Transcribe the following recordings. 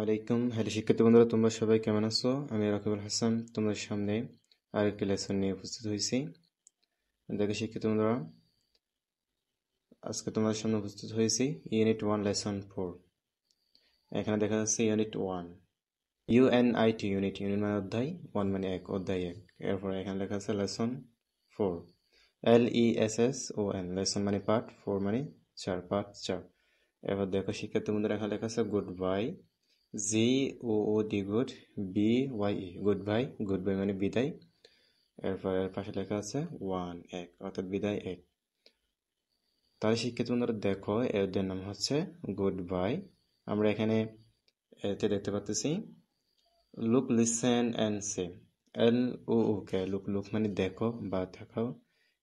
আলাইকুম। হ্যালো শিক্ষার্থী বন্ধুরা, তোমরা সবাই কেমন আছো? আমি রাকিবুল হাসান তোমাদের সামনে আরেকটি লেসন নিয়ে উপস্থিত হয়েছি। দেখো শিক্ষার্থী বন্ধুরা, আজকে তোমাদের সামনে উপস্থিত হয়েছি ইউনিট 1 লেসন 4। এখানে দেখা যাচ্ছে ইউনিট 1 ইউএনআইটি ইউনিট মানে অধ্যায়, 1 মানে এক, অধ্যায় 1। এরপর এখানে লেখা আছে লেসন 4 LESSON, লেসন মানে পাঠ, 4 মানে 4, পাঠ 4। এরপর দেখো শিক্ষার্থী বন্ধুরা, এখানে লেখা আছে good bye, GOOD good, BYE good bye, good bye মানে বিদায়। এরপর এর পাশে লেখা আছে 1 এক, অর্থাৎ বিদায় 1। তাহলে শিক্ষার্থী বন্ধুরা দেখো, এর নাম হচ্ছে গুড বাই। আমরা এখানে এতে দেখতে পাচ্ছি look, listen and say. LOOK, look, look মানে দেখো বা দেখাও।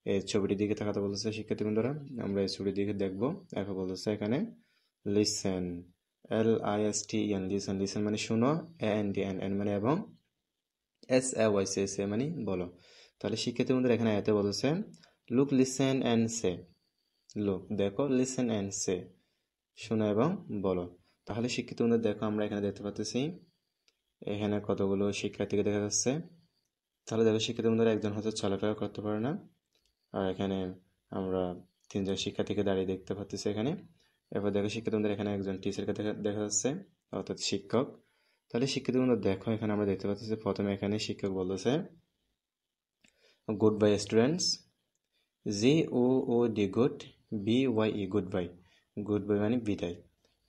এই ছবিটির দিকে তাকাতে বলতেছে শিক্ষার্থী বন্ধুরা, আমরা এই ছবিটির দিকে দেখবো। এখন বলতেছে এখানে লিসেন, LISTEN, লিসেন, লিসেন মানে শুনো, AND মানে এবং, SAYSE মানে বলো। তাহলে শিক্ষার্থী বন্ধুরা এখানে আয়াতে বলতেছে look, listen and say. Look দেখো, লিসেন অ্যান্ড সে শোনো এবং বলো। তাহলে শিক্ষার্থী বন্ধুরা দেখো, আমরা এখানে দেখতে পাচ্ছি এখানে কতগুলো শিক্ষার্থীকে দেখা যাচ্ছে। তাহলে দেখো শিক্ষার্থী বন্ধুরা, একজন হচ্ছে চলাফেরা করতে পারে না, আর এখানে আমরা 3জন শিক্ষার্থীকে দাঁড়িয়ে দেখতে পাচ্ছি এখানে। এরপর দেখো শিক্ষার্থী বন্ধুরা, এখানে একজন টিচারকে দেখা যাচ্ছে, অর্থাৎ শিক্ষক। তাহলে শিক্ষার্থী বন্ধুরা দেখো, এখানে আমরা দেখতে পাচ্ছি প্রথমে এখানে শিক্ষক বলতেছে good bye students, GOOD good, BYE good bye, good bye মানে বিদায়।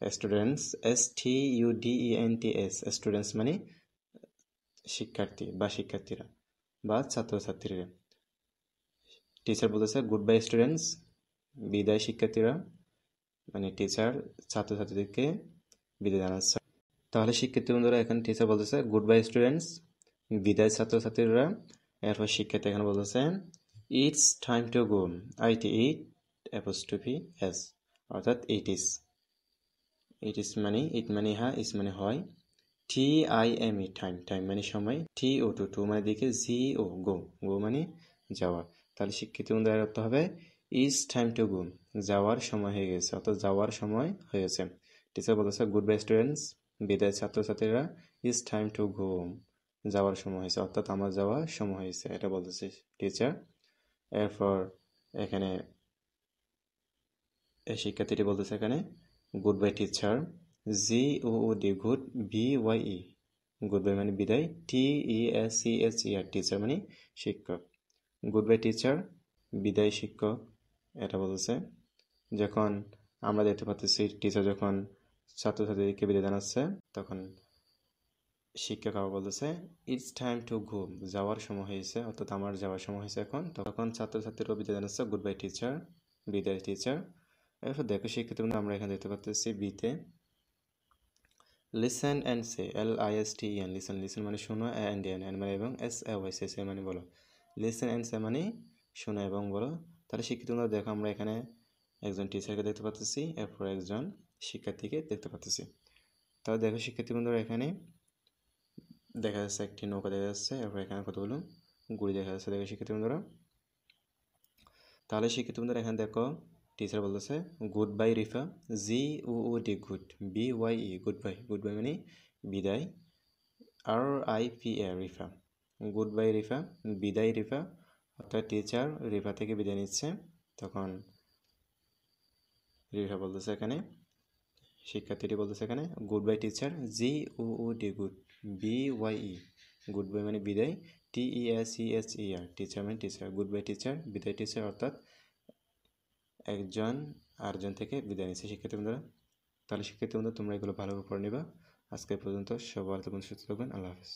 স্টুডেন্টস STUDENTS, স্টুডেন্টস মানে শিক্ষার্থী বা শিক্ষার্থীরা বা ছাত্রছাত্রীরা। টিচার বলতেছে গুড বাই স্টুডেন্টস, বিদায় শিক্ষার্থীরা, মানে টিচার ছাত্রছাত্রীদেরকে বিদায় জানাচ্ছে। তাহলে শিক্ষার্থী বন্ধুরা, এখানে টিচার বলতেছে গুড বাই স্টুডেন্টস, বিদায় ছাত্রছাত্রীরা। এরপর শিক্ষার্থী এখানে বলতেছে it's time to go, IT EAT, অর্থাৎ ইট ইজ। ইট ইজ মানে ইট মানে হ্যাঁ, ইস মানে হয়, TIME টাইম, টাইম মানে সময়, TO মানে দিকে, GO গো মানে যাওয়া। তাহলে শিক্ষার্থী বন্ধুরা অর্থ হবে ইটস টাইম টু গো, যাওয়ার সময় হয়ে গেছে, অর্থাৎ যাওয়ার সময় হয়েছে। টিচার বলতেছে গুড বাই স্টুডেন্টস, বিদায় ছাত্রছাত্রীরা, ইটস টাইম টু গো, যাওয়ার সময় হয়েছে, অর্থাৎ আমার যাওয়ার সময় হয়েছে, এটা বলতেছে টিচার। এরপর এখানে এই শিক্ষার্থীটি বলতেছে এখানে good bye teacher, GOOD good, BYE good bye মানে বিদায়, TECHER টিচার মানে শিক্ষক। গুড বাই টিচার, বিদায় শিক্ষক, এটা বলতেছে। যখন আমরা দেখতে পাচ্ছি টিচার যখন ছাত্রছাত্রীদেরকে বিদায় জানাচ্ছে, তখন শিক্ষক আবার বলতেছে ইটস টাইম টু গো, যাওয়ার সময় হয়েছে, অর্থাৎ আমার যাওয়ার সময় হয়েছে এখন। তখন ছাত্রছাত্রীরা বিদায় জানাচ্ছে গুড বাই টিচার, বিদায় টিচার। এরপর দেখো শিক্ষার্থী বন্ধু, আমরা এখানে দেখতে পাচ্ছি বিতে listen and say, LISTEN, listen, listen মানে শোনো, AND মানে এবং, SAYSE মানে বলো। লিসেন অ্যান্ড সে মানে শোনো এবং বলো। তাহলে শিক্ষার্থী বন্ধুরা দেখো, আমরা এখানে একজন টিচারকে দেখতে পাচ্ছি, এরপর একজন শিক্ষার্থীকে দেখতে পাচ্ছি। তাহলে দেখো শিক্ষার্থী বন্ধুরা, এখানে দেখা যাচ্ছে একটি নৌকা দেখা যাচ্ছে, এরপর এখানে কতগুলো গুড়ি দেখা যাচ্ছে। দেখো শিক্ষার্থী বন্ধুরা, তাহলে শিক্ষার্থী বন্ধুরা এখানে দেখো টিচার বলতেছে good bye Rifa, GOOD good, BYE good bye, good bye মানে বিদায়, RIPA Rifa, good bye Rifa, বিদায় রিফা, অর্থাৎ টিচার রিফা থেকে বিদায় নিচ্ছে। তখন রিফা বলতেছে এখানে, শিক্ষার্থীটি বলতেছে এখানে good bye teacher, GOOD good, BYE good bye মানে বিদায়, TECHER টিচার মানে টিচার, গুড বাই টিচার, বিদায় টিচার, অর্থাৎ একজন আরেকজন থেকে বিদায় নিচ্ছে শিক্ষার্থী বন্ধুরা। তাহলে শিক্ষার্থী বন্ধুরা তোমরা এগুলো ভালোভাবে পড়ে নিবা। আজকে পর্যন্ত সবাই সুস্থ থাকবেন। আল্লাহ হাফেজ।